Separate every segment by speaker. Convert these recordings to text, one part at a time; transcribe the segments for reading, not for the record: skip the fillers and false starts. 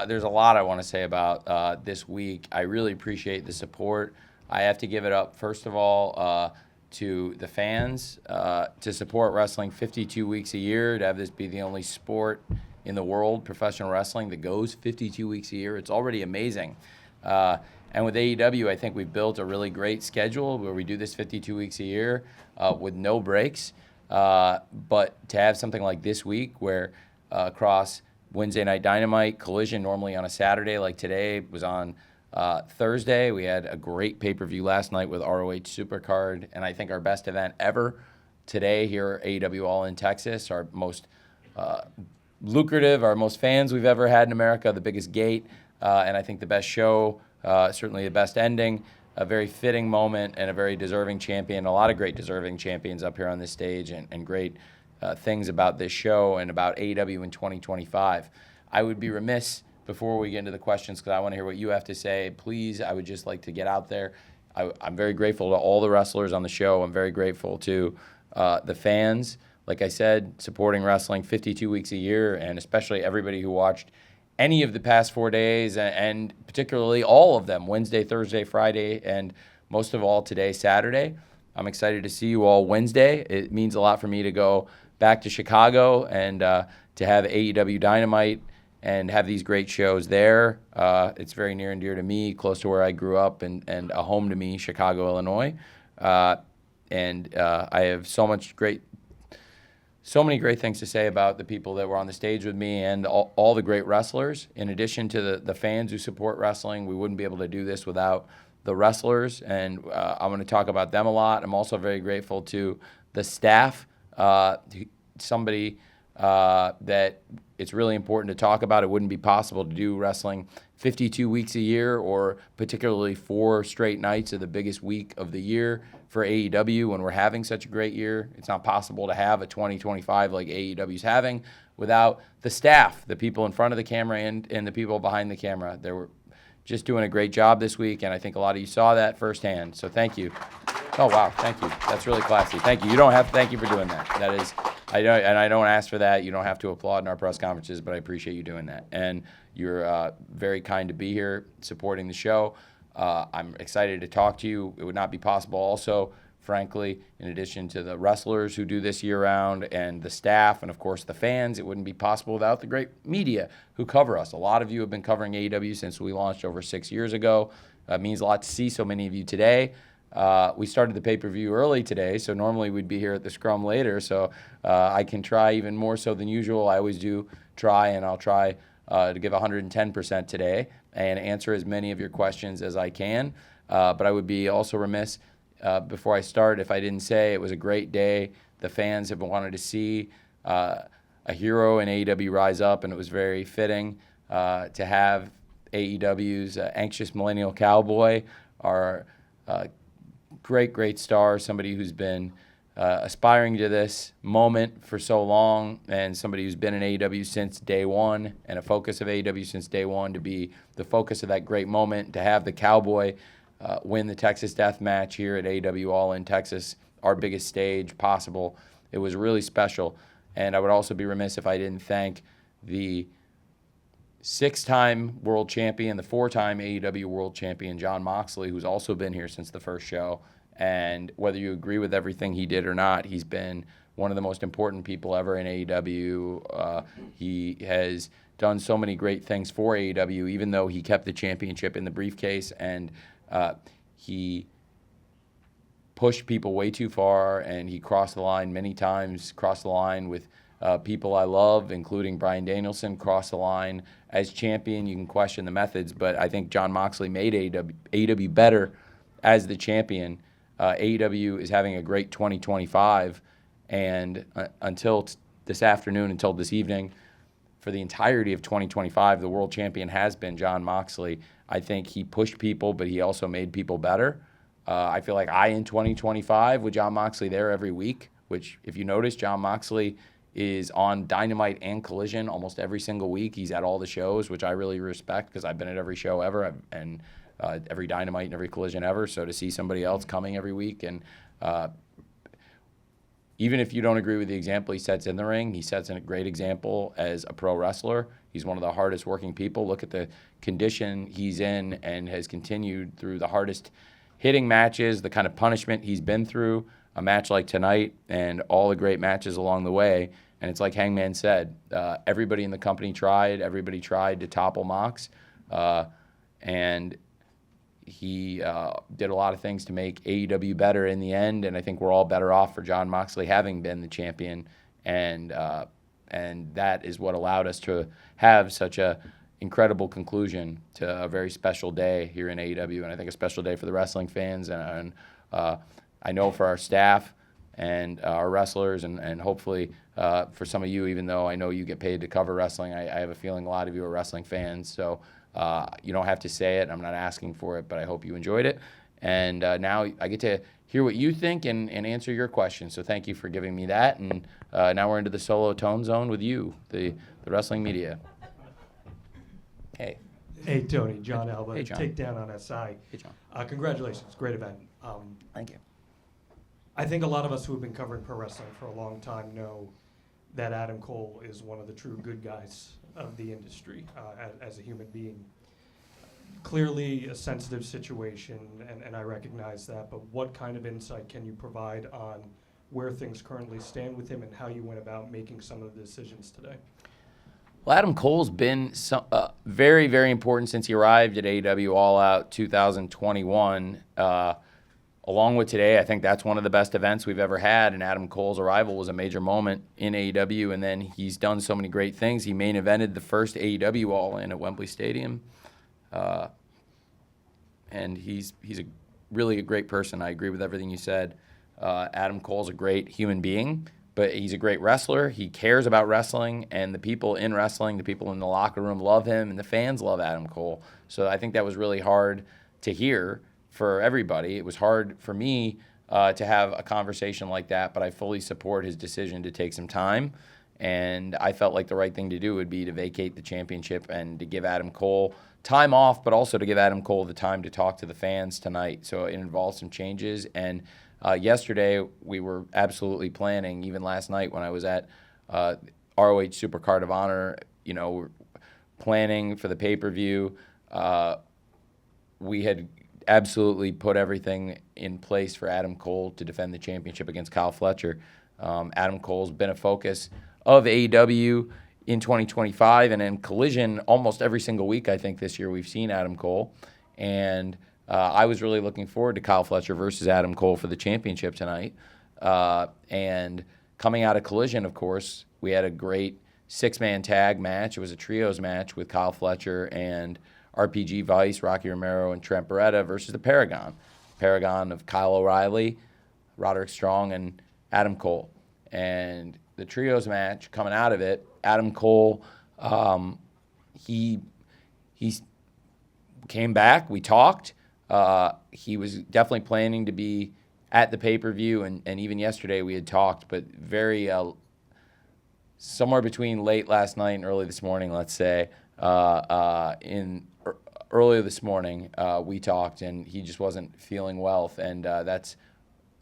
Speaker 1: There's a lot I want to say about this week. I really appreciate the support. I have to give it up, first of all, to the fans to support wrestling 52 weeks a year, to have this be the only sport in the world, professional wrestling, that goes 52 weeks a year. It's already amazing. And with AEW, I think we've built a really great schedule where we do this 52 weeks a year with no breaks. But to have something like this week where across Wednesday Night Dynamite, Collision normally on a Saturday like today was on Thursday. We had a great pay-per-view last night with ROH Supercard, and I think our best event ever today here at AEW All in Texas, our most lucrative, our most fans we've ever had in America, the biggest gate, and I think the best show, certainly the best ending, a very fitting moment, and a very deserving champion. A lot of great deserving champions up here on this stage, and great things about this show and about AEW in 2025. I would be remiss before we get into the questions, because I want to hear what you have to say. Please, I would just like to get out there. I'm very grateful to all the wrestlers on the show. I'm very grateful to the fans, like I said, supporting wrestling 52 weeks a year, and especially everybody who watched any of the past 4 days, and particularly all of them, Wednesday, Thursday, Friday, and most of all today, Saturday. I'm excited to see you all Wednesday. It means a lot for me to go back to Chicago and to have AEW Dynamite and have these great shows there. It's very near and dear to me, close to where I grew up, and a home to me, Chicago, Illinois. And I have so many great things to say about the people that were on the stage with me and all the great wrestlers. In addition to the fans who support wrestling, we wouldn't be able to do this without the wrestlers, and I'm going to talk about them a lot. I'm also very grateful to the staff, somebody that it's really important to talk about. It wouldn't be possible to do wrestling 52 weeks a year, or particularly 4 straight nights of the biggest week of the year for AEW when we're having such a great year. It's not possible to have a 2025 like AEW's having without the staff, the people in front of the camera and the people behind the camera. They were just doing a great job this week, and I think a lot of you saw that firsthand. So thank you. Oh, wow, thank you. That's really classy. Thank you. You don't have to thank you for doing that. That is, I don't ask for that. You don't have to applaud in our press conferences, but I appreciate you doing that. And you're very kind to be here supporting the show. I'm excited to talk to you. It would not be possible also, frankly, in addition to the wrestlers who do this year-round and the staff and, of course, the fans, it wouldn't be possible without the great media who cover us. A lot of you have been covering AEW since we launched over 6 years ago. It means a lot to see so many of you today. We started the pay-per-view early today, so normally we'd be here at the scrum later, so I can try even more so than usual. I always do try, and I'll try to give 110% today and answer as many of your questions as I can. But I would be also remiss before I start if I didn't say it was a great day. The fans have wanted to see a hero in AEW rise up, and it was very fitting to have AEW's anxious millennial cowboy, our great star, somebody who's been aspiring to this moment for so long, and somebody who's been in AEW since day one, and a focus of AEW since day one, to be the focus of that great moment, to have the Cowboy win the Texas Death Match here at AEW All in Texas, our biggest stage possible. It was really special, and I would also be remiss if I didn't thank the 6-time world champion, the 4-time AEW world champion, Jon Moxley, who's also been here since the first show. And whether you agree with everything he did or not, he's been one of the most important people ever in AEW. He has done so many great things for AEW, even though he kept the championship in the briefcase, and he pushed people way too far, and he crossed the line many times, crossed the line with people I love, including Bryan Danielson, crossed the line as champion. You can question the methods, but I think Jon Moxley made AEW better as the champion. AEW is having a great 2025, and until this afternoon, until this evening, for the entirety of 2025, the world champion has been Jon Moxley. I think he pushed people, but he also made people better. I feel like in 2025 with Jon Moxley there every week, which if you notice, Jon Moxley is on Dynamite and Collision almost every single week. He's at all the shows, which I really respect because I've been at every show ever, and every Dynamite and every Collision ever. So to see somebody else coming every week and even if you don't agree with the example he sets in the ring, he sets a great example as a pro wrestler. He's one of the hardest working people. Look at the condition he's in and has continued through the hardest hitting matches, the kind of punishment he's been through, a match like tonight, and all the great matches along the way. And it's like Hangman said, everybody in the company tried. Everybody tried to topple Mox. And he did a lot of things to make AEW better in the end, and I think we're all better off for Jon Moxley having been the champion, and that is what allowed us to have such a incredible conclusion to a very special day here in AEW, and I think a special day for the wrestling fans, and I know for our staff and our wrestlers, and hopefully for some of you, even though I know you get paid to cover wrestling, I have a feeling a lot of you are wrestling fans, so you don't have to say it. I'm not asking for it, but I hope you enjoyed it. And now I get to hear what you think and answer your questions. So thank you for giving me that. And now we're into the solo tone zone with you, the wrestling media. Hey.
Speaker 2: Hey, Tony. John Alba.
Speaker 1: Hey, John.
Speaker 2: Takedown on SI.
Speaker 1: Hey, John.
Speaker 2: Congratulations. Great event.
Speaker 1: Thank you.
Speaker 2: I think a lot of us who have been covering pro wrestling for a long time know that Adam Cole is one of the true good guys of the industry as a human being. Clearly a sensitive situation, and I recognize that, but what kind of insight can you provide on where things currently stand with him and how you went about making some of the decisions today?
Speaker 1: Well, Adam Cole's been very, very important since he arrived at AEW All Out 2021. Along with today, I think that's one of the best events we've ever had, and Adam Cole's arrival was a major moment in AEW, and then he's done so many great things. He main evented the first AEW All-In at Wembley Stadium, and he's really a great person. I agree with everything you said. Adam Cole's a great human being, but he's a great wrestler. He cares about wrestling, and the people in wrestling, the people in the locker room love him, and the fans love Adam Cole. So I think that was really hard to hear for everybody. It was hard for me to have a conversation like that, but I fully support his decision to take some time, and I felt like the right thing to do would be to vacate the championship and to give Adam Cole time off, but also to give Adam Cole the time to talk to the fans tonight. So it involves some changes, and yesterday we were absolutely planning, even last night when I was at ROH Supercard of Honor, we're planning for the pay-per-view. We had absolutely put everything in place for Adam Cole to defend the championship against Kyle Fletcher. Adam Cole's been a focus of AEW in 2025, and in Collision almost every single week, I think, this year we've seen Adam Cole. And I was really looking forward to Kyle Fletcher versus Adam Cole for the championship tonight. And coming out of Collision, of course, we had a great six-man tag match. It was a trios match with Kyle Fletcher and RPG Vice, Rocky Romero, and Trent Beretta versus the Paragon of Kyle O'Reilly, Roderick Strong, and Adam Cole. And the trios match, coming out of it, Adam Cole, he came back. We talked. He was definitely planning to be at the pay-per-view, and even yesterday we had talked, but very somewhere between late last night and early this morning, let's say, earlier this morning, we talked, and he just wasn't feeling well, and that's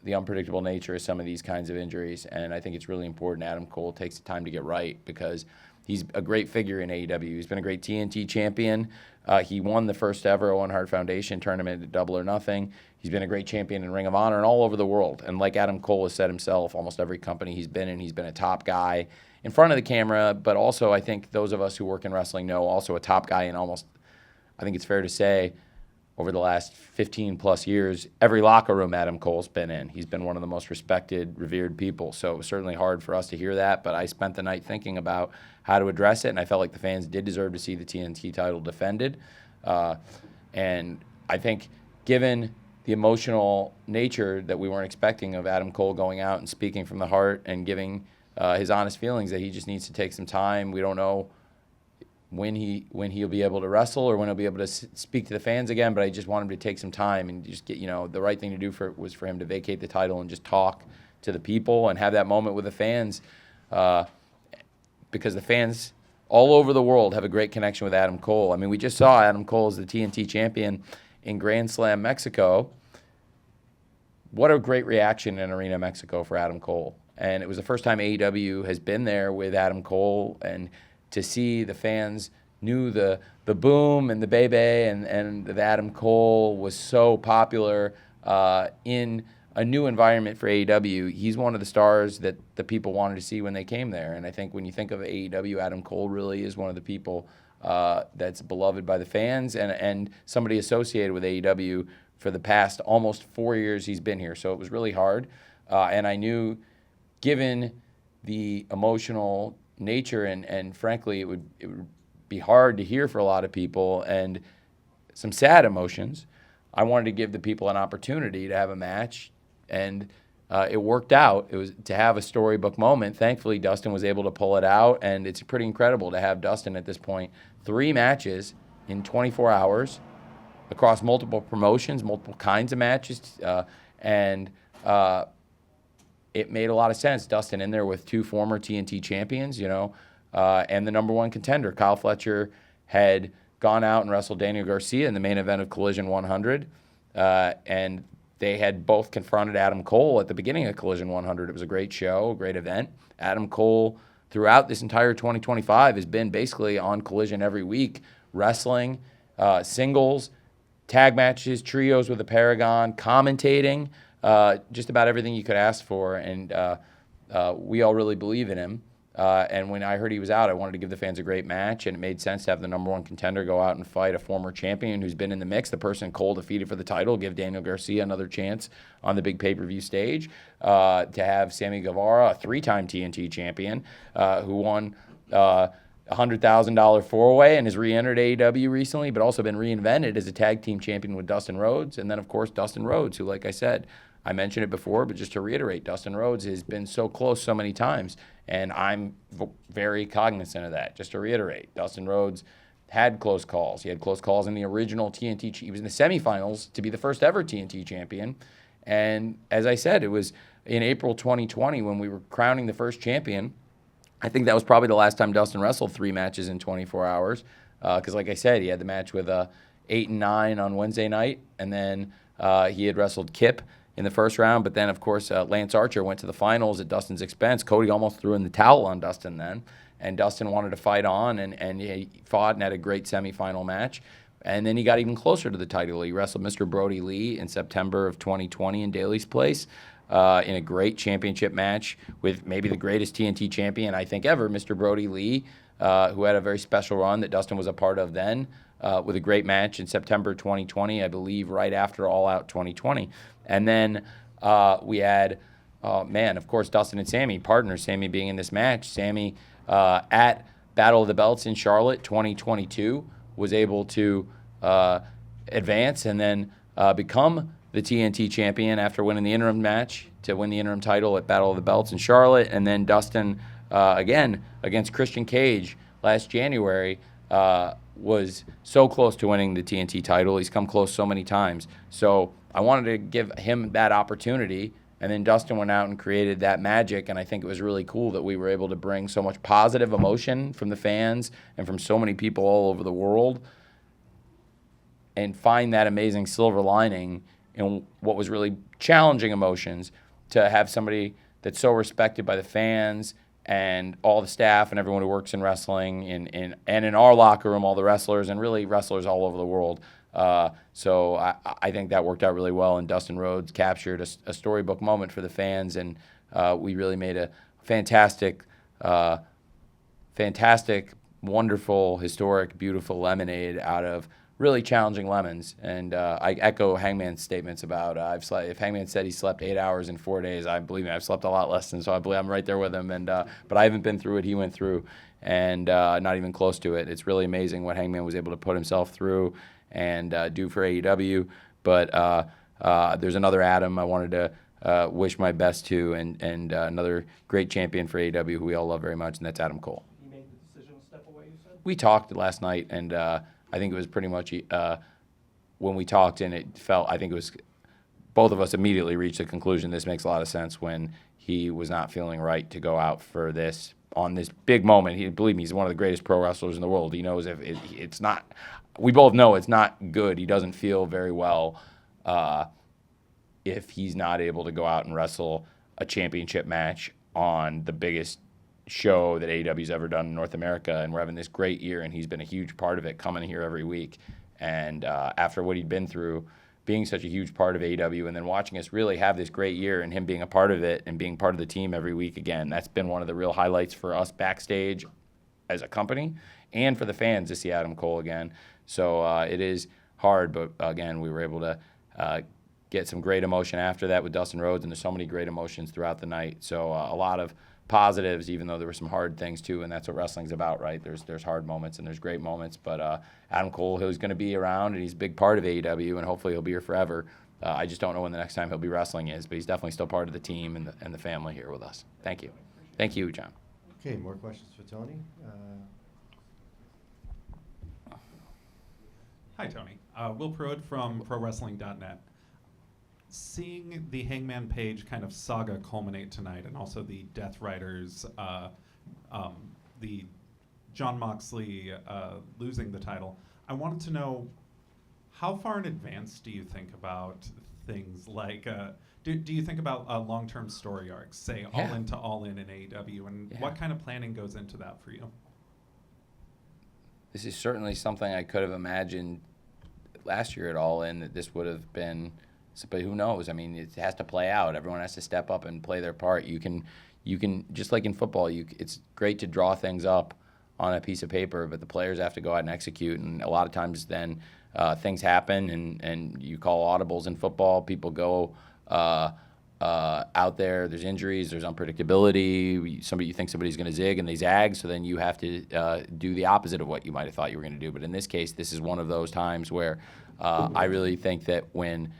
Speaker 1: the unpredictable nature of some of these kinds of injuries, and I think it's really important Adam Cole takes the time to get right because he's a great figure in AEW. He's been a great TNT champion. He won the first ever Owen Hart Foundation tournament at Double or Nothing. He's been a great champion in Ring of Honor and all over the world, and like Adam Cole has said himself, almost every company he's been in, he's been a top guy in front of the camera, but also I think those of us who work in wrestling know also a top guy in almost, I think it's fair to say, over the last 15-plus years, every locker room Adam Cole's been in. He's been one of the most respected, revered people. So it was certainly hard for us to hear that, but I spent the night thinking about how to address it, and I felt like the fans did deserve to see the TNT title defended. And I think given the emotional nature that we weren't expecting of Adam Cole going out and speaking from the heart and giving his honest feelings that he just needs to take some time. We don't know when he'll be able to wrestle or when he'll be able to speak to the fans again, but I just want him to take some time and just get, the right thing to do was for him to vacate the title and just talk to the people and have that moment with the fans, because the fans all over the world have a great connection with Adam Cole. I mean, we just saw Adam Cole as the TNT champion in Grand Slam Mexico. What a great reaction in Arena Mexico for Adam Cole. And it was the first time AEW has been there with Adam Cole, and to see the fans knew the boom and the Bebe and that Adam Cole was so popular in a new environment for AEW. He's one of the stars that the people wanted to see when they came there. And I think when you think of AEW, Adam Cole really is one of the people that's beloved by the fans and somebody associated with AEW for the past almost 4 years he's been here. So it was really hard. And I knew, given the emotional nature and frankly, it would be hard to hear for a lot of people and some sad emotions, I wanted to give the people an opportunity to have a match, and it worked out. It was to have a storybook moment. Thankfully, Dustin was able to pull it out, and it's pretty incredible to have Dustin at this point. 3 matches in 24 hours across multiple promotions, multiple kinds of matches, and it made a lot of sense. Dustin in there with 2 former TNT champions, and the number 1 contender. Kyle Fletcher had gone out and wrestled Daniel Garcia in the main event of Collision 100, and they had both confronted Adam Cole at the beginning of Collision 100. It was a great show, a great event. Adam Cole, throughout this entire 2025, has been basically on Collision every week, wrestling, singles, tag matches, trios with the Paragon, commentating, just about everything you could ask for, and we all really believe in him. And when I heard he was out, I wanted to give the fans a great match, and it made sense to have the number 1 contender go out and fight a former champion who's been in the mix, the person Cole defeated for the title, give Daniel Garcia another chance on the big pay-per-view stage, to have Sammy Guevara, a 3-time TNT champion, who won $100,000 four-way and has re-entered AEW recently, but also been reinvented as a tag team champion with Dustin Rhodes. And then, of course, Dustin Rhodes, who, like I said, I mentioned it before, but just to reiterate, Dustin Rhodes has been so close so many times, and I'm very cognizant of that. Just to reiterate, Dustin Rhodes had close calls. He had close calls in the original TNT. He was in the semifinals to be the first ever TNT champion. And as I said, it was in April 2020 when we were crowning the first champion. I think that was probably the last time Dustin wrestled 3 matches in 24 hours. Because like I said, he had the match with 8 and 9 on Wednesday night, and then he had wrestled Kip in the first round, but then, of course, Lance Archer went to the finals at Dustin's expense. Cody almost threw in the towel on Dustin then, and Dustin wanted to fight on, and he fought and had a great semifinal match. And then he got even closer to the title. He wrestled Mr. Brody Lee in September of 2020 in Daly's Place in a great championship match with maybe the greatest TNT champion, I think, ever, Mr. Brody Lee, who had a very special run that Dustin was a part of then, with a great match in September 2020, I believe, right after All Out 2020. And then we had, of course, Dustin and Sammy, partners, Sammy being in this match. Sammy at Battle of the Belts in Charlotte 2022 was able to advance and then become the TNT champion after winning the interim match to win the interim title at Battle of the Belts in Charlotte. And then Dustin, again, against Christian Cage last January, was so close to winning the TNT title. He's come close so many times. So I wanted to give him that opportunity, and then Dustin went out and created that magic, and I think it was really cool that we were able to bring so much positive emotion from the fans and from so many people all over the world and find that amazing silver lining in what was really challenging emotions, to have somebody that's so respected by the fans and all the staff and everyone who works in wrestling and in our locker room, all the wrestlers, and really wrestlers all over the world. So I think that worked out really well, and Dustin Rhodes captured a storybook moment for the fans, and we really made a fantastic, wonderful, historic, beautiful lemonade out of really challenging lemons. And I echo Hangman's statements about if Hangman said he slept 8 hours in 4 days, I believe me, I've slept a lot less than, so I believe I'm right there with him. And but I haven't been through what he went through, and not even close to it. It's really amazing what Hangman was able to put himself through and do for AEW. But there's another Adam I wanted to wish my best to, and another great champion for AEW who we all love very much, and that's Adam Cole.
Speaker 2: He made the decision to step away, you said?
Speaker 1: We talked last night, and I think it was pretty much when we talked, and I think it was both of us immediately reached the conclusion this makes a lot of sense when he was not feeling right to go out for this on this big moment. Believe me, he's one of the greatest pro wrestlers in the world. He knows if it's not, we both know it's not good. He doesn't feel very well if he's not able to go out and wrestle a championship match on the biggest show that AEW's ever done in North America, and we're having this great year, and he's been a huge part of it, coming here every week. And after what he'd been through, being such a huge part of AEW, and then watching us really have this great year, and him being a part of it and being part of the team every week again, that's been one of the real highlights for us backstage as a company, and for the fans to see Adam Cole again. So it is hard, but again, we were able to get some great emotion after that with Dustin Rhodes, and there's so many great emotions throughout the night. So a lot of positives, even though there were some hard things too, and that's what wrestling's about, right? There's hard moments and there's great moments, but Adam Cole, who's going to be around, and he's a big part of AEW, and hopefully he'll be here forever. I just don't know when the next time he'll be wrestling is, but he's definitely still part of the team and the family here with us. Thank you. Thank you, John.
Speaker 3: Okay, more questions for Tony?
Speaker 4: Hi, Tony. Will Pruitt from ProWrestling.net. Seeing the Hangman Page kind of saga culminate tonight, and also the Death Riders, the Jon Moxley losing the title, I wanted to know, how far in advance do you think about things like, do you think about long-term story arcs, say All In to All In AEW, and what kind of planning goes into that for you?
Speaker 1: This is certainly something I could have imagined last year at All In, that this would have been, but who knows? I mean, it has to play out. Everyone has to step up and play their part. You can just like in football, it's great to draw things up on a piece of paper, but the players have to go out and execute. And a lot of times then things happen, and you call audibles in football. People go out there. There's injuries. There's unpredictability. You think somebody's going to zig, and they zag. So then you have to do the opposite of what you might have thought you were going to do. But in this case, this is one of those times where I really think that when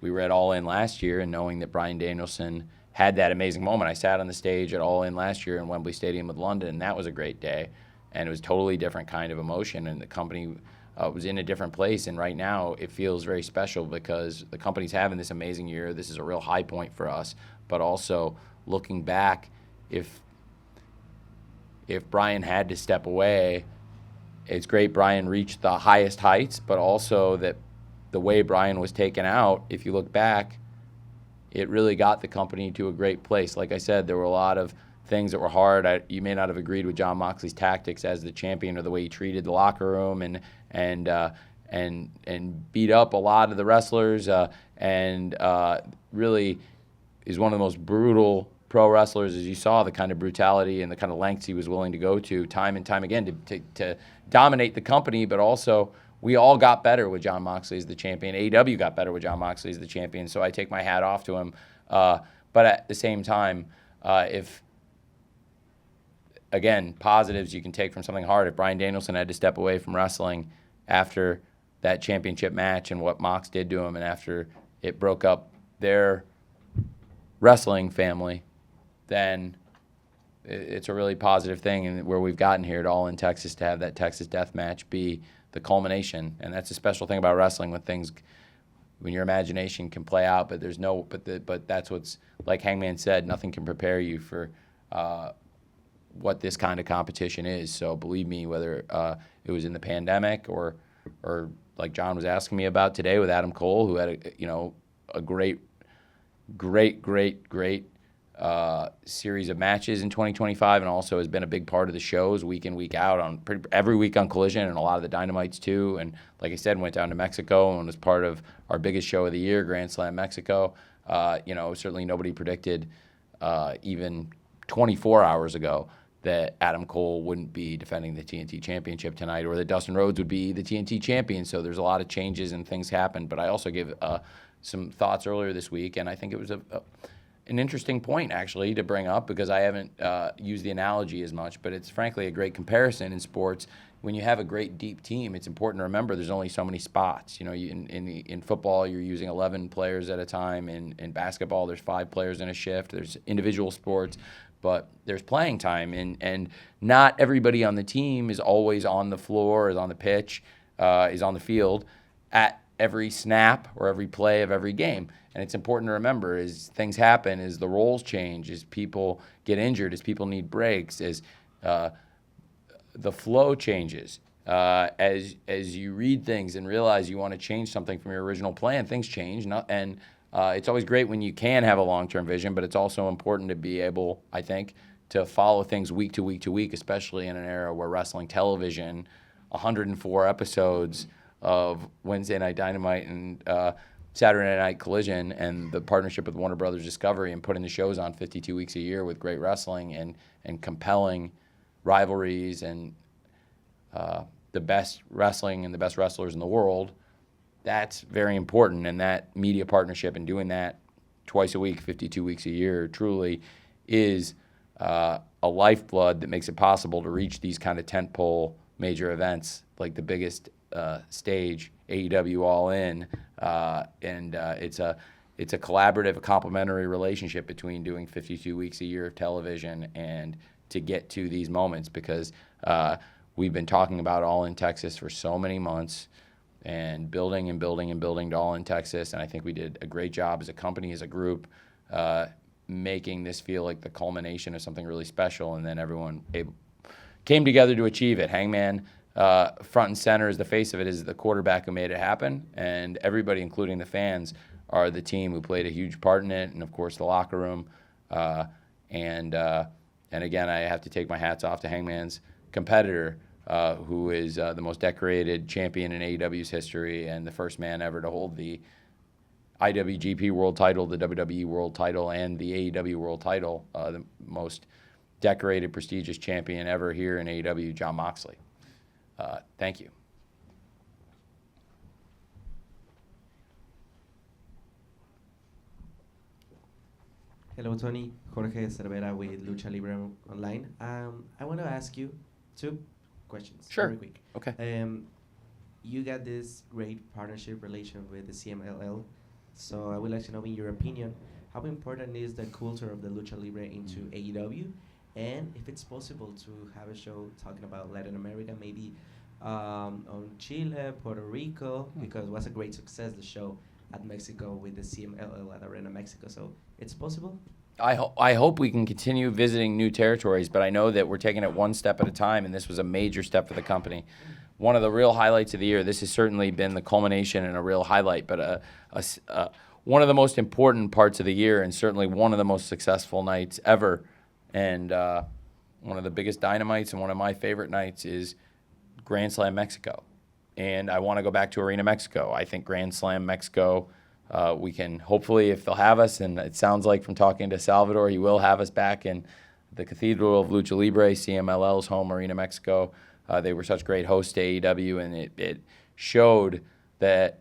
Speaker 1: we were at All In last year, and knowing that Bryan Danielson had that amazing moment. I sat on the stage at All In last year in Wembley Stadium with London, and that was a great day. And it was a totally different kind of emotion, and the company was in a different place. And right now it feels very special because the company's having this amazing year. This is a real high point for us. But also looking back, if Bryan had to step away, it's great Bryan reached the highest heights, but also that the way Bryan was taken out, if you look back, it really got the company to a great place. Like I said, there were a lot of things that were hard. You may not have agreed with Jon Moxley's tactics as the champion, or the way he treated the locker room and beat up a lot of the wrestlers, and really is one of the most brutal pro wrestlers, as you saw, the kind of brutality and the kind of lengths he was willing to go to time and time again to dominate the company, but also we all got better with Jon Moxley as the champion. AEW got better with Jon Moxley as the champion, so I take my hat off to him. But at the same time, if, again, positives you can take from something hard. If Bryan Danielson had to step away from wrestling after that championship match and what Mox did to him, and after it broke up their wrestling family, then it's a really positive thing, and where we've gotten here at All In Texas to have that Texas Death Match be the culmination. And that's a special thing about wrestling, when your imagination can play out, but but that's what's, like Hangman said, nothing can prepare you for what this kind of competition is. So believe me, whether it was in the pandemic or like John was asking me about today with Adam Cole, who had a great series of matches in 2025, and also has been a big part of the shows week in, week out, on every week on Collision, and a lot of the Dynamites too. And like I said, went down to Mexico and was part of our biggest show of the year, Grand Slam Mexico. Certainly nobody predicted even 24 hours ago that Adam Cole wouldn't be defending the TNT Championship tonight, or that Dustin Rhodes would be the TNT Champion. So there's a lot of changes and things happen. But I also gave some thoughts earlier this week, and I think it was an interesting point, actually, to bring up, because I haven't used the analogy as much, but it's frankly a great comparison in sports. When you have a great deep team, it's important to remember there's only so many spots. In football, you're using 11 players at a time. In basketball, there's 5 players in a shift. There's individual sports, but there's playing time, and not everybody on the team is always on the floor, is on the pitch, is on the field at every snap or every play of every game. And it's important to remember, as things happen, as the roles change, as people get injured, as people need breaks, as the flow changes, as you read things and realize you want to change something from your original plan, things change. And It's always great when you can have a long-term vision, but it's also important to be able, I think, to follow things week to week to week, especially in an era where wrestling television, 104 episodes of Wednesday Night Dynamite and Saturday Night Collision, and the partnership with Warner Brothers Discovery and putting the shows on 52 weeks a year with great wrestling and compelling rivalries and the best wrestling and the best wrestlers in the world. That's very important, and that media partnership and doing that twice a week, 52 weeks a year, truly is a lifeblood that makes it possible to reach these kind of tentpole major events like the biggest stage, AEW All In, and it's a collaborative, a complementary relationship between doing 52 weeks a year of television and to get to these moments, because we've been talking about All In Texas for so many months and building and building and building to All In Texas, and I think we did a great job as a company, as a group, making this feel like the culmination of something really special, and then everyone came together to achieve it. Hangman, front and center as the face of it, is the quarterback who made it happen, and everybody, including the fans, are the team who played a huge part in it, and of course the locker room. And again, I have to take my hats off to Hangman's competitor, who is the most decorated champion in AEW's history and the first man ever to hold the IWGP World Title, the WWE World Title, and the AEW World Title, the most decorated, prestigious champion ever here in AEW, Jon Moxley. Thank you.
Speaker 5: Hello, Tony. Jorge Cervera with Lucha Libre Online. I want to ask you 2 questions.
Speaker 1: Sure.
Speaker 5: Very quick.
Speaker 1: Okay.
Speaker 5: You got this great partnership relation with the CMLL. So I would like to know, in your opinion, how important is the culture of the Lucha Libre into AEW? And if it's possible to have a show talking about Latin America, maybe on Chile, Puerto Rico, because it was a great success, the show at Mexico with the CMLL at Arena Mexico. So it's possible?
Speaker 1: I hope we can continue visiting new territories, but I know that we're taking it one step at a time, and this was a major step for the company. One of the real highlights of the year, this has certainly been the culmination and a real highlight, but one of the most important parts of the year, and certainly one of the most successful nights ever, and one of the biggest dynamites and one of my favorite nights is Grand Slam Mexico. And I want to go back to Arena Mexico. I think Grand Slam Mexico, we can hopefully, if they'll have us, and it sounds like from talking to Salvador, he will have us back in the Cathedral of Lucha Libre, CMLL's home, Arena Mexico. They were such great hosts to AEW, and it showed that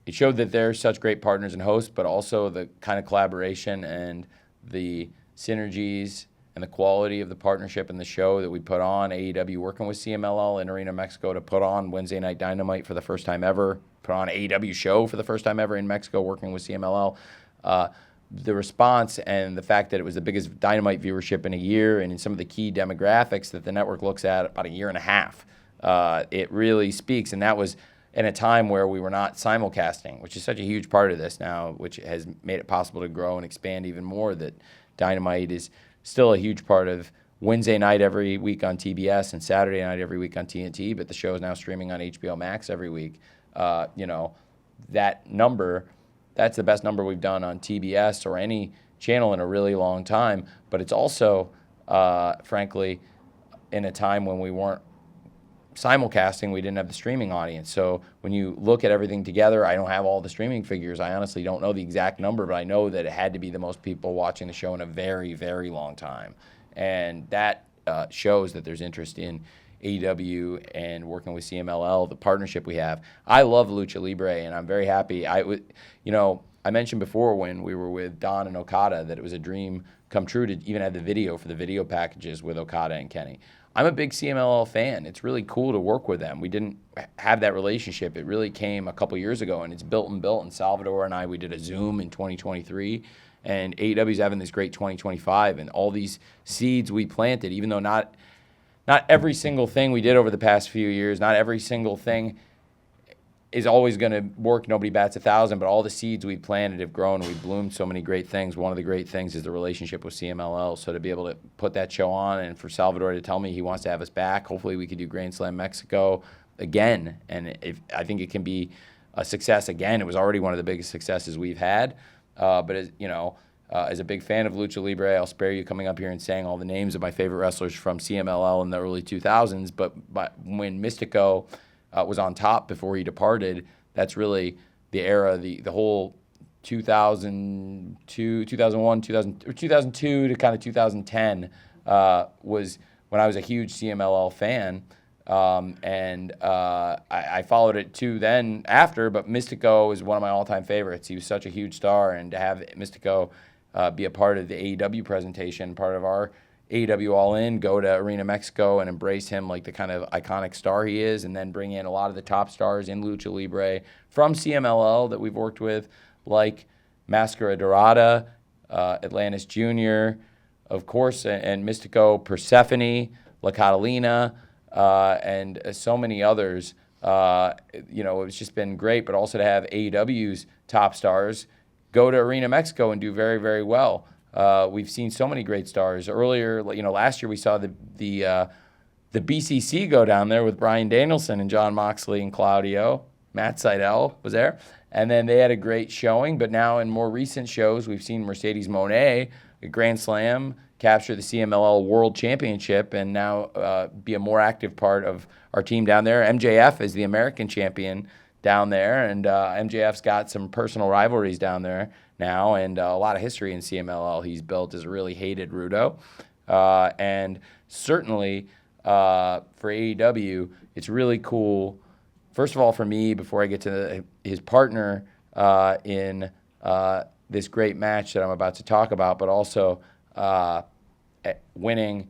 Speaker 1: they're such great partners and hosts, but also the kind of collaboration and the synergies and the quality of the partnership and the show that we put on, AEW working with CMLL in Arena Mexico to put on Wednesday Night Dynamite for the first time ever, put on AEW show for the first time ever in Mexico working with CMLL. The response and the fact that it was the biggest Dynamite viewership in a year and in some of the key demographics that the network looks at about a year and a half, it really speaks. And that was in a time where we were not simulcasting, which is such a huge part of this now, which has made it possible to grow and expand even more, that Dynamite is still a huge part of Wednesday night every week on TBS and Saturday night every week on TNT, but the show is now streaming on HBO Max every week. That number, that's the best number we've done on TBS or any channel in a really long time, but it's also, frankly, in a time when we weren't simulcasting, we didn't have the streaming audience. So when you look at everything together, I don't have all the streaming figures. I honestly don't know the exact number, but I know that it had to be the most people watching the show in a very, very long time. And that shows that there's interest in AEW and working with CMLL, the partnership we have. I love Lucha Libre, and I'm very happy. I mentioned before when we were with Don and Okada that it was a dream come true to even have the video for the video packages with Okada and Kenny. I'm a big CMLL fan. It's really cool to work with them. We didn't have that relationship. It really came a couple years ago, and it's built. And Salvador and I, we did a Zoom in 2023, and AEW's having this great 2025, and all these seeds we planted, even though not every single thing we did over the past few years, not every single thing is always going to work. Nobody bats 1,000, but all the seeds we planted have grown, and we've bloomed so many great things. One of the great things is the relationship with CMLL. So to be able to put that show on, and for Salvador to tell me he wants to have us back, hopefully we could do Grand Slam Mexico again. And I think it can be a success again. It was already one of the biggest successes we've had. But as a big fan of Lucha Libre, I'll spare you coming up here and saying all the names of my favorite wrestlers from CMLL in the early 2000s. But when Mystico was on top before he departed, that's really the era, the whole 2002, 2001, 2002 to kind of 2010 was when I was a huge CMLL fan. I followed it too then after, but Mystico is one of my all-time favorites. He was such a huge star, and to have Mystico be a part of the AEW presentation, part of our AEW All In, go to Arena Mexico and embrace him like the kind of iconic star he is, and then bring in a lot of the top stars in Lucha Libre from CMLL that we've worked with, like Mascara Dorada, Atlantis Jr., of course, and Mystico, Persephone, La Catalina, and so many others. It's just been great, but also to have AEW's top stars go to Arena Mexico and do very, very well. We've seen so many great stars. Earlier, last year we saw the BCC go down there with Bryan Danielson and Jon Moxley and Claudio. Matt Sydal was there. And then they had a great showing. But now in more recent shows, we've seen Mercedes Moné, a Grand Slam, capture the CMLL World Championship and now be a more active part of our team down there. MJF is the American champion down there, and MJF's got some personal rivalries down there now and a lot of history in CMLL he's built as a really hated Rudo. And certainly for AEW, it's really cool. First of all, for me, before I get to his partner in this great match that I'm about to talk about, but also winning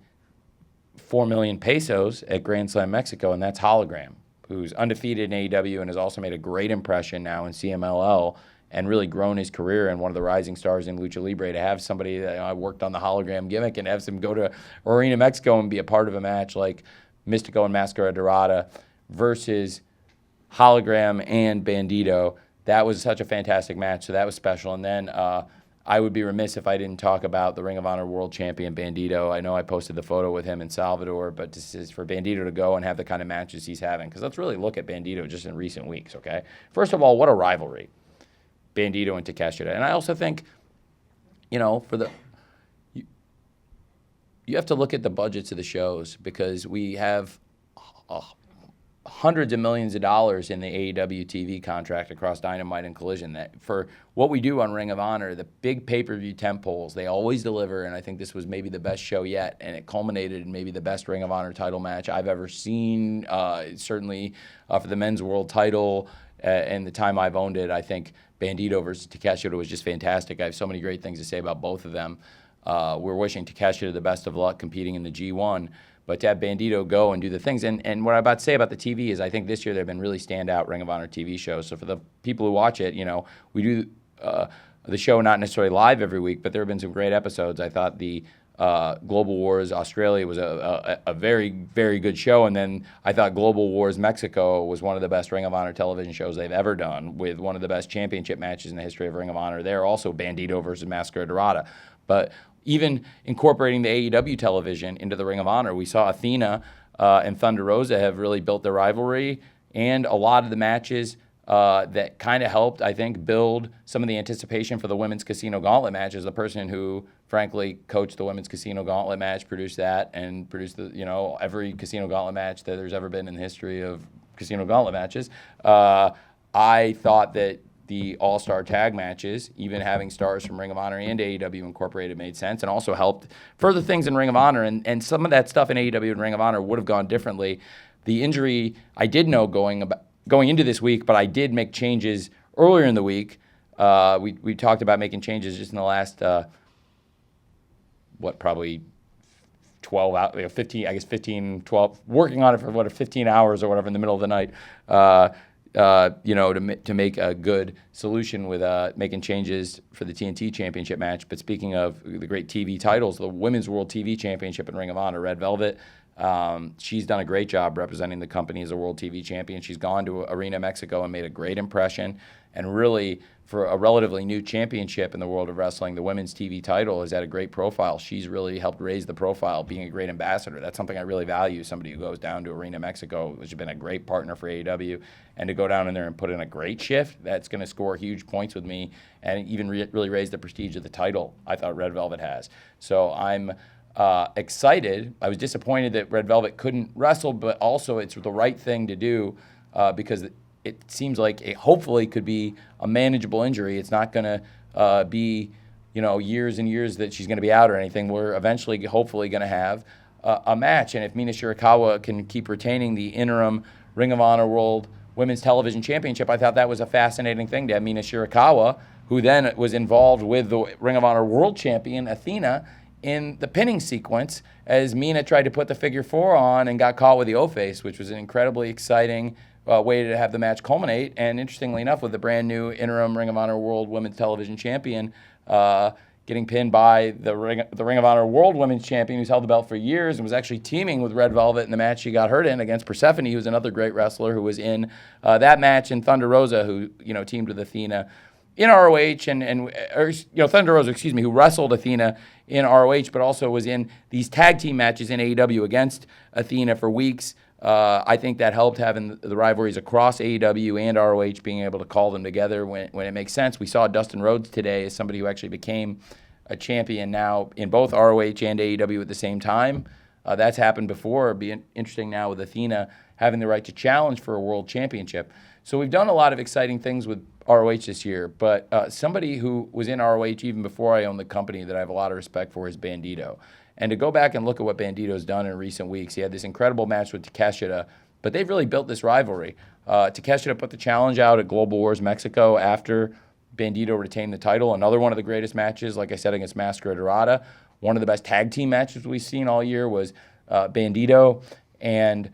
Speaker 1: 4 million pesos at Grand Slam Mexico, and that's Hologram, who's undefeated in AEW and has also made a great impression now in CMLL and really grown his career and one of the rising stars in Lucha Libre. To have somebody that I worked on the Hologram gimmick and have him go to Arena Mexico and be a part of a match like Mystico and Mascara Dorada versus Hologram and Bandito, that was such a fantastic match, so that was special. And then I would be remiss if I didn't talk about the Ring of Honor World Champion Bandito. I know I posted the photo with him in Salvador, but this is for Bandito to go and have the kind of matches he's having. Because let's really look at Bandito just in recent weeks, okay? First of all, what a rivalry, Bandito and Takeshita. And I also think, you have to look at the budgets of the shows because we have hundreds of millions of dollars in the AEW TV contract across Dynamite and Collision. That for what we do on Ring of Honor, the big pay-per-view tentpoles, they always deliver, and I think this was maybe the best show yet, and it culminated in maybe the best Ring of Honor title match I've ever seen, certainly for the men's world title, and the time I've owned it, I think Bandito versus Takeshita was just fantastic. I have so many great things to say about both of them. We're wishing Takeshita the best of luck competing in the G1, but to have Bandito go and do the things, and what I'm about to say about the TV is I think this year there have been really standout Ring of Honor TV shows. So for the people who watch it, we do the show not necessarily live every week, but there have been some great episodes. I thought the Global Wars Australia was a very, very good show, and then I thought Global Wars Mexico was one of the best Ring of Honor television shows they've ever done, with one of the best championship matches in the history of Ring of Honor there, also Bandito versus Mascara Dorada. But even incorporating the AEW television into the Ring of Honor, we saw Athena and Thunder Rosa have really built their rivalry, and a lot of the matches that kind of helped, I think, build some of the anticipation for the Women's Casino Gauntlet match. As the person who, frankly, coached the Women's Casino Gauntlet match, produced that, and produced every Casino Gauntlet match that there's ever been in the history of Casino Gauntlet matches, I thought that the all-star tag matches, even having stars from Ring of Honor and AEW incorporated, made sense, and also helped further things in Ring of Honor. And some of that stuff in AEW and Ring of Honor would have gone differently. The injury, I did know going into this week, but I did make changes earlier in the week. We talked about making changes just in the last, probably 12 hours, 15, I guess 15, 12, working on it for 15 hours or whatever in the middle of the night. To make a good solution with making changes for the TNT Championship match. But speaking of the great TV titles, the Women's World TV Championship in Ring of Honor, Red Velvet She's done a great job representing the company as a World TV champion. She's gone to Arena Mexico and made a great impression. And really, for a relatively new championship in the world of wrestling, the women's TV title has had a great profile. She's really helped raise the profile, being a great ambassador. That's something I really value, somebody who goes down to Arena Mexico, which has been a great partner for AEW, and to go down in there and put in a great shift, that's going to score huge points with me and even really raise the prestige of the title I thought Red Velvet has. So I'm excited. I was disappointed that Red Velvet couldn't wrestle, but also it's the right thing to do because it seems like it hopefully could be a manageable injury. It's not going to be, years and years that she's going to be out or anything. We're eventually, hopefully, going to have a match. And if Mina Shirakawa can keep retaining the interim Ring of Honor World Women's Television Championship, I thought that was a fascinating thing to have Mina Shirakawa, who then was involved with the Ring of Honor World Champion Athena in the pinning sequence as Mina tried to put the figure 4 on and got caught with the O-face, which was an incredibly exciting way to have the match culminate. And interestingly enough, with the brand new interim Ring of Honor World Women's Television Champion getting pinned by the Ring of Honor World Women's Champion, who's held the belt for years and was actually teaming with Red Velvet in the match she got hurt in against Persephone, who's another great wrestler who was in that match, and Thunder Rosa, who teamed with Athena in ROH, Thunder Rosa, who wrestled Athena in ROH, but also was in these tag team matches in AEW against Athena for weeks. I think that helped having the rivalries across AEW and ROH, being able to call them together when it makes sense. We saw Dustin Rhodes today as somebody who actually became a champion now in both ROH and AEW at the same time. That's happened before. It'd be interesting now with Athena having the right to challenge for a world championship. So we've done a lot of exciting things with ROH this year, but somebody who was in ROH even before I owned the company that I have a lot of respect for is Bandito. And to go back and look at what Bandito's done in recent weeks, he had this incredible match with Takeshita, but they've really built this rivalry. Takeshita put the challenge out at Global Wars Mexico after Bandito retained the title. Another one of the greatest matches, like I said, against Máscara Dorada. One of the best tag team matches we've seen all year was Bandito and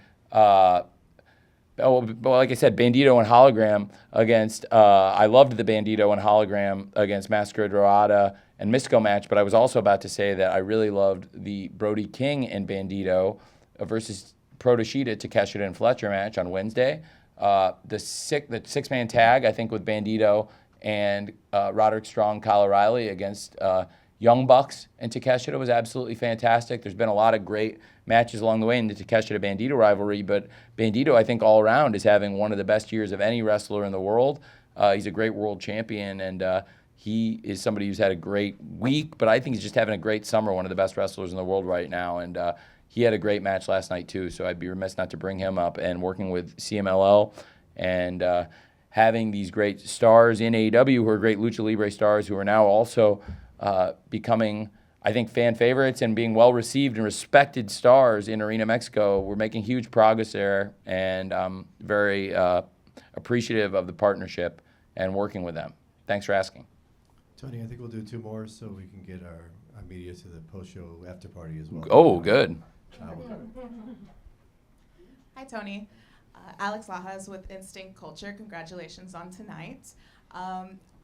Speaker 1: like I said, Bandito and Hologram against, I loved the Bandito and Hologram against Máscara Dorada and Mystico match, but I was also about to say that I really loved the Brody King and Bandito versus Protoshita, Takeshita, and Fletcher match on Wednesday. The six-man tag, I think, with Bandito and Roderick Strong, Kyle O'Reilly against Young Bucks and Takeshita was absolutely fantastic. There's been a lot of great matches along the way in the Takeshita-Bandito rivalry, but Bandito, I think, all around is having one of the best years of any wrestler in the world. He's a great world champion, and he is somebody who's had a great week, but I think he's just having a great summer, one of the best wrestlers in the world right now, and he had a great match last night, too, so I'd be remiss not to bring him up. And working with CMLL and having these great stars in AEW who are great Lucha Libre stars who are now also becoming, I think, fan favorites and being well-received and respected stars in Arena Mexico. We're making huge progress there, and I'm very appreciative of the partnership and working with them. Thanks for asking.
Speaker 3: Tony, I think we'll do 2 more so we can get our media to the post-show after party as well.
Speaker 1: Oh, good.
Speaker 6: Hi, Tony. Alex Lajas with Instinct Culture. Congratulations on tonight.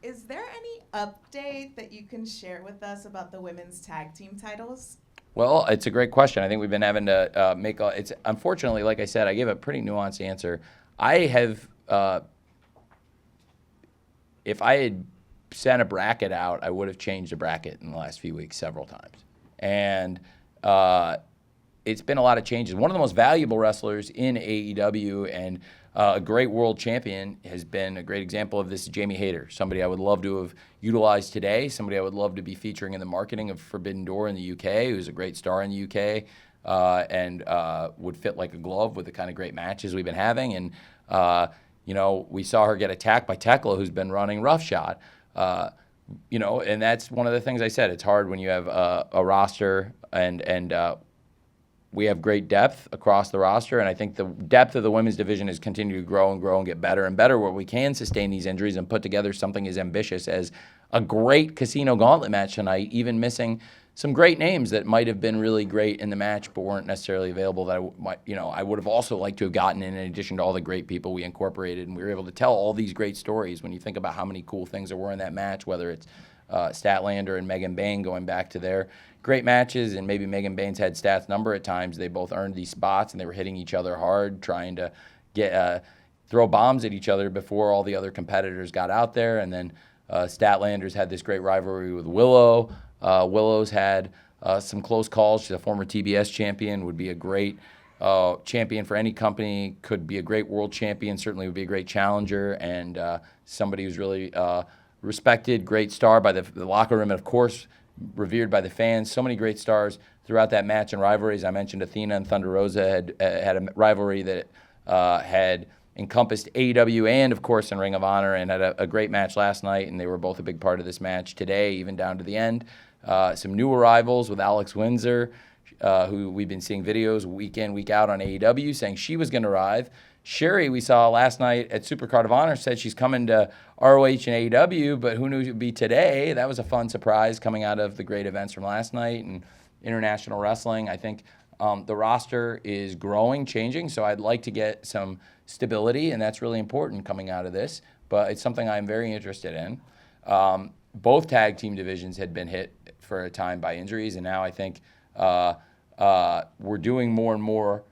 Speaker 6: Is there any update that you can share with us about the women's tag team titles?
Speaker 1: Well, it's a great question. I think we've been having to it's unfortunately, like I said, I gave a pretty nuanced answer. I have, if I had sent a bracket out, I would have changed the bracket in the last few weeks several times. And it's been a lot of changes. One of the most valuable wrestlers in AEW and a great world champion has been a great example of this, Jamie Hayter, somebody I would love to have utilized today, somebody I would love to be featuring in the marketing of Forbidden Door in the UK, who's a great star in the UK and would fit like a glove with the kind of great matches we've been having. And, we saw her get attacked by Tekla, who's been running roughshod. And that's one of the things I said. It's hard when you have a roster and we have great depth across the roster, and I think the depth of the women's division has continued to grow and get better and better, where we can sustain these injuries and put together something as ambitious as a great Casino Gauntlet match tonight, even missing some great names that might have been really great in the match but weren't necessarily available that I would have also liked to have gotten in addition to all the great people we incorporated, and we were able to tell all these great stories when you think about how many cool things there were in that match, whether it's Statlander and Megan Bain, going back to their great matches, and maybe Megan Bain's had Stat's number at times. They both earned these spots, and they were hitting each other hard, trying to get throw bombs at each other before all the other competitors got out there. And then Statlander's had this great rivalry with Willow. Willow's had some close calls. She's a former TBS champion, would be a great champion for any company, could be a great world champion, certainly would be a great challenger, and somebody who's really respected, great star by the locker room, and of course, revered by the fans. So many great stars throughout that match and rivalries. I mentioned Athena and Thunder Rosa had a rivalry that had encompassed AEW and, of course, in Ring of Honor, and had a great match last night, and they were both a big part of this match today, even down to the end. Some new arrivals with Alex Windsor, who we've been seeing videos week in, week out on AEW, saying she was going to arrive. Sherry, we saw last night at Supercard of Honor, said she's coming to ROH and AEW, but who knew it would be today? That was a fun surprise coming out of the great events from last night and international wrestling. I think the roster is growing, changing, so I'd like to get some stability, and that's really important coming out of this, but it's something I'm very interested in. Both tag team divisions had been hit for a time by injuries, and now I think we're doing more and more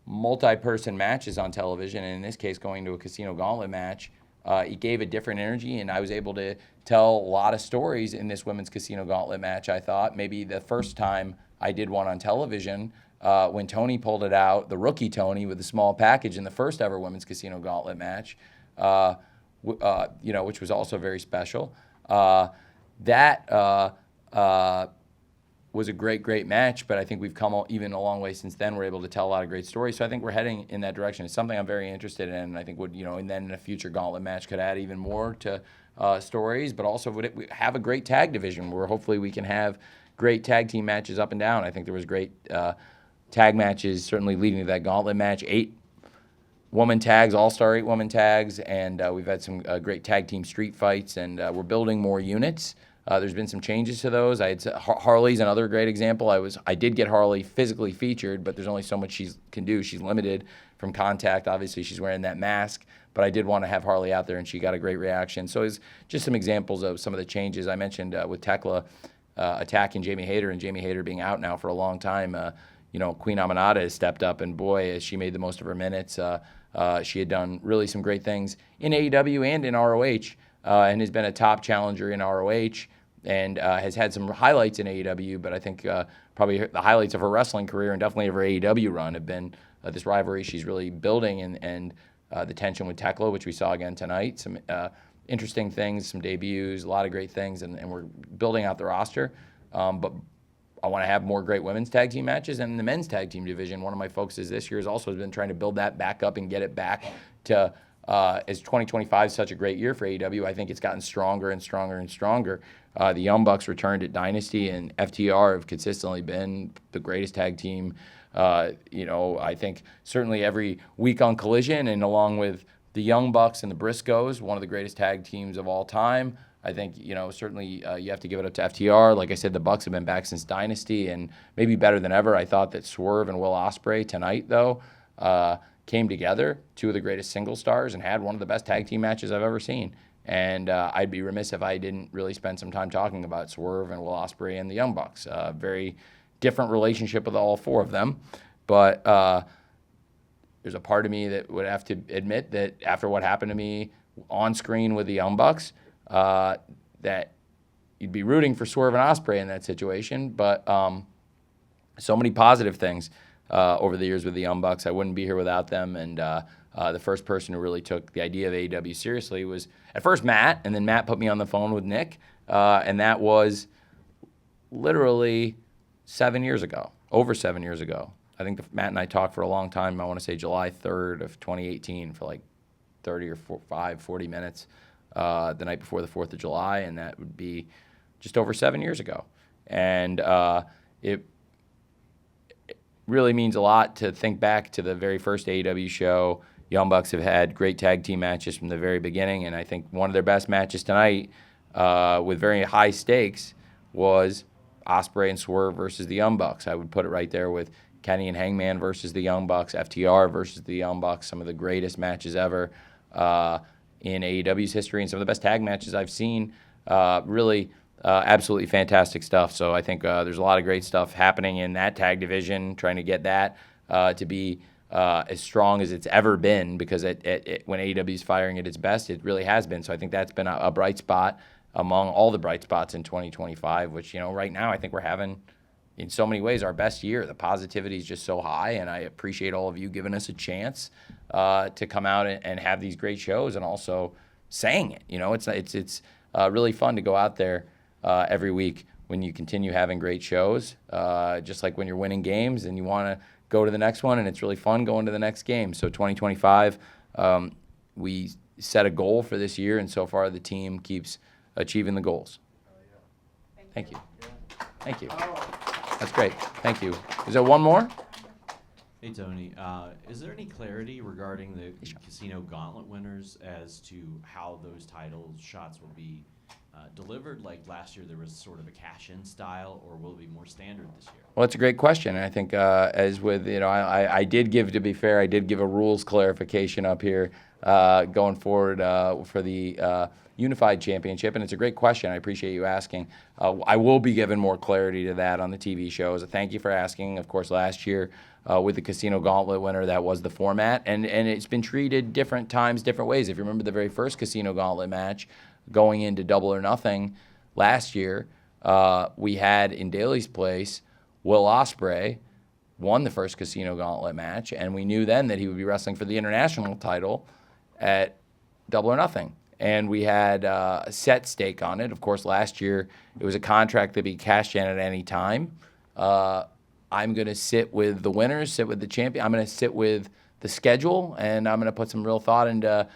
Speaker 1: multi-person matches on television, and in this case, going to a casino gauntlet match. It gave a different energy, and I was able to tell a lot of stories in this women's casino gauntlet match, I thought. Maybe the first time I did one on television, when Tony pulled it out, the rookie Tony with the small package in the first ever women's casino gauntlet match, which was also very special. That was a great match, but I think we've come even a long way since then. We're able to tell a lot of great stories, so I think we're heading in that direction. It's something I'm very interested in, and I think and then in a future gauntlet match could add even more to stories, but also would have a great tag division where hopefully we can have great tag team matches up and down. I think there was great tag matches, certainly leading to that gauntlet match, 8-woman tags, all-star 8-woman tags, and we've had some great tag team street fights, and we're building more units. There's been some changes to those. Harley's another great example. I did get Harley physically featured, but there's only so much she can do. She's limited from contact. Obviously, she's wearing that mask, but I did want to have Harley out there, and she got a great reaction. So it's just some examples of some of the changes. I mentioned with Tekla attacking Jamie Hayter, and Jamie Hayter being out now for a long time. Queen Aminata has stepped up, and boy, as she made the most of her minutes. She had done really some great things in AEW and in ROH, and has been a top challenger in ROH. And has had some highlights in AEW, but I think probably the highlights of her wrestling career and definitely of her AEW run have been this rivalry she's really building, and the tension with Tekla, which we saw again tonight. Some interesting things, some debuts, a lot of great things, and we're building out the roster. But I want to have more great women's tag team matches, and in the men's tag team division, one of my focuses this year has also been trying to build that back up and get it back to as 2025 is such a great year for AEW, I think it's gotten stronger and stronger and stronger. The Young Bucks returned at Dynasty, and FTR have consistently been the greatest tag team. I think certainly every week on Collision, and along with the Young Bucks and the Briscoes, one of the greatest tag teams of all time. I think, certainly you have to give it up to FTR. Like I said, the Bucks have been back since Dynasty, and maybe better than ever. I thought that Swerve and Will Ospreay tonight, though, came together, two of the greatest single stars, and had one of the best tag team matches I've ever seen. And I'd be remiss if I didn't really spend some time talking about Swerve and Will Ospreay and the Young Bucks. Very different relationship with all four of them. But there's a part of me that would have to admit that after what happened to me on screen with the Young Bucks, that you'd be rooting for Swerve and Ospreay in that situation. But so many positive things over the years with the Young Bucks. I wouldn't be here without them. And the first person who really took the idea of AEW seriously was at first Matt, and then Matt put me on the phone with Nick, and that was literally 7 years ago, over 7 years ago. I think Matt and I talked for a long time. I want to say July 3rd of 2018 for like 30 or 40 minutes the night before the 4th of July, and that would be just over 7 years ago. And it really means a lot to think back to the very first AEW show. Young Bucks have had great tag team matches from the very beginning, and I think one of their best matches tonight with very high stakes was Ospreay and Swerve versus the Young Bucks. I would put it right there with Kenny and Hangman versus the Young Bucks, FTR versus the Young Bucks, some of the greatest matches ever in AEW's history, and some of the best tag matches I've seen Really, absolutely fantastic stuff. So I think there's a lot of great stuff happening in that tag division, trying to get that to be as strong as it's ever been, because when AEW is firing at its best, it really has been. So I think that's been a bright spot among all the bright spots in 2025, which, right now I think we're having, in so many ways, our best year. The positivity is just so high, and I appreciate all of you giving us a chance to come out and have these great shows, and also saying it. It's really fun to go out there every week when you continue having great shows, just like when you're winning games and you want to go to the next one, and it's really fun going to the next game. So 2025, we set a goal for this year, and so far the team keeps achieving the goals. Thank you. Thank you. That's great. Thank you. Is there one more?
Speaker 7: Hey, Tony. Is there any clarity regarding the Casino Gauntlet winners as to how those title shots will be delivered? Like last year, there was sort of a cash-in style, or will it be more standard this year?
Speaker 1: Well, it's a great question. And I think as with, I did give, to be fair, I did give a rules clarification up here going forward for the Unified Championship, and it's a great question. I appreciate you asking. I will be giving more clarity to that on the TV shows. Thank you for asking. Of course, last year with the Casino Gauntlet winner, that was the format, and it's been treated different times, different ways. If you remember the very first Casino Gauntlet match going into Double or Nothing last year, we had in Daly's place Will Ospreay won the first Casino Gauntlet match, and we knew then that he would be wrestling for the international title at Double or Nothing. And we had a set stake on it. Of course, last year it was a contract that could be cashed in at any time. I'm going to sit with the winners, sit with the champion. I'm going to sit with the schedule, and I'm going to put some real thought into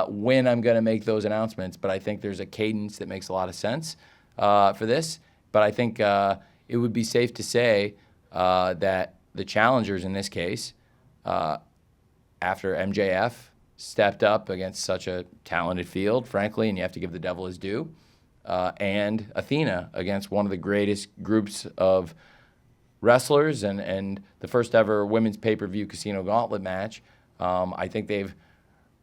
Speaker 1: when I'm going to make those announcements. But I think there's a cadence that makes a lot of sense for this. But I think it would be safe to say that the challengers in this case, after MJF stepped up against such a talented field, frankly, and you have to give the devil his due, and Athena against one of the greatest groups of wrestlers and the first ever women's pay-per-view Casino Gauntlet match. I think they've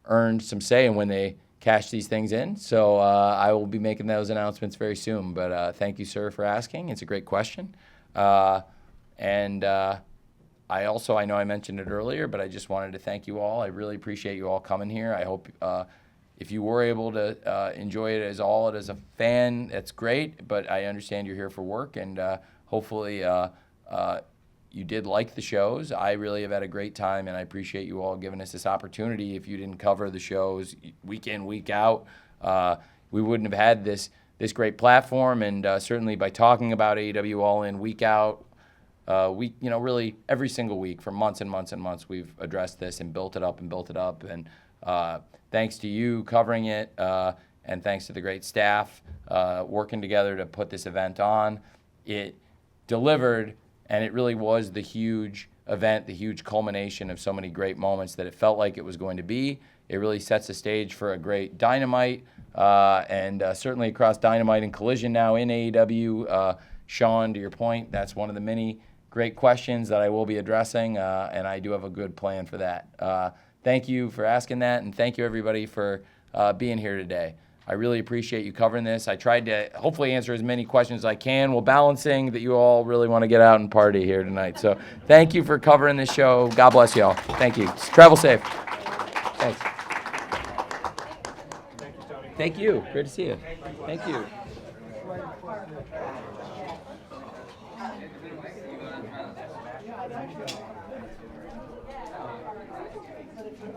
Speaker 1: earned some say in when they cash these things in. So I will be making those announcements very soon. But thank you, sir, for asking. It's a great question. I know I mentioned it earlier, but I just wanted to thank you all. I really appreciate you all coming here. I hope if you were able to enjoy it as a fan, that's great. But I understand you're here for work, and hopefully you did like the shows. I really have had a great time, and I appreciate you all giving us this opportunity. If you didn't cover the shows week in, week out, we wouldn't have had this great platform. And certainly by talking about AEW All In week out, really every single week for months and months and months, we've addressed this and built it up. And thanks to you covering it, and thanks to the great staff working together to put this event on, it delivered, and it really was the huge event, the huge culmination of so many great moments that it felt like it was going to be. It really sets the stage for a great Dynamite, and certainly across Dynamite and Collision now in AEW. Sean, to your point, that's one of the many great questions that I will be addressing, and I do have a good plan for that. Thank you for asking that, and thank you, everybody, for being here today. I really appreciate you covering this. I tried to hopefully answer as many questions as I can while balancing that you all really want to get out and party here tonight. So thank you for covering this show. God bless you all. Thank you. Travel safe. Thanks.
Speaker 2: Thank you, Tony.
Speaker 1: Thank you. Great to see you. Thank you.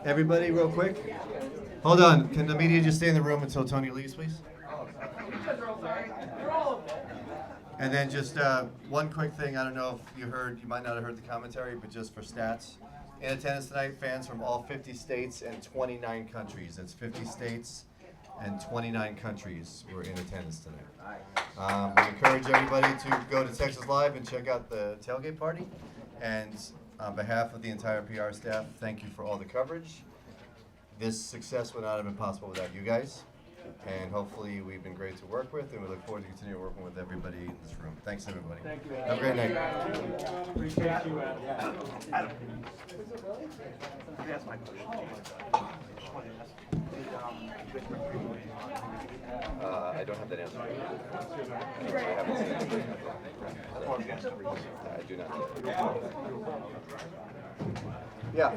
Speaker 3: Everybody, real quick. Hold on. Can the media just stay in the room until Tony leaves, please? And then just one quick thing. I don't know if you heard, you might not have heard the commentary, but just for stats. In attendance tonight, fans from all 50 states and 29 countries. That's 50 states and 29 countries were in attendance tonight. We encourage everybody to go to Texas Live and check out the tailgate party. And on behalf of the entire PR staff, thank you for all the coverage. This success would not have been possible without you guys. And hopefully we've been great to work with, and we look forward to continuing working with everybody in this room. Thanks, everybody.
Speaker 2: Thank you,
Speaker 3: Have a great night.
Speaker 2: Appreciate you, Adam. Adam. That's my question.
Speaker 3: I don't have that answer. I haven't seen it. I do not. Yeah.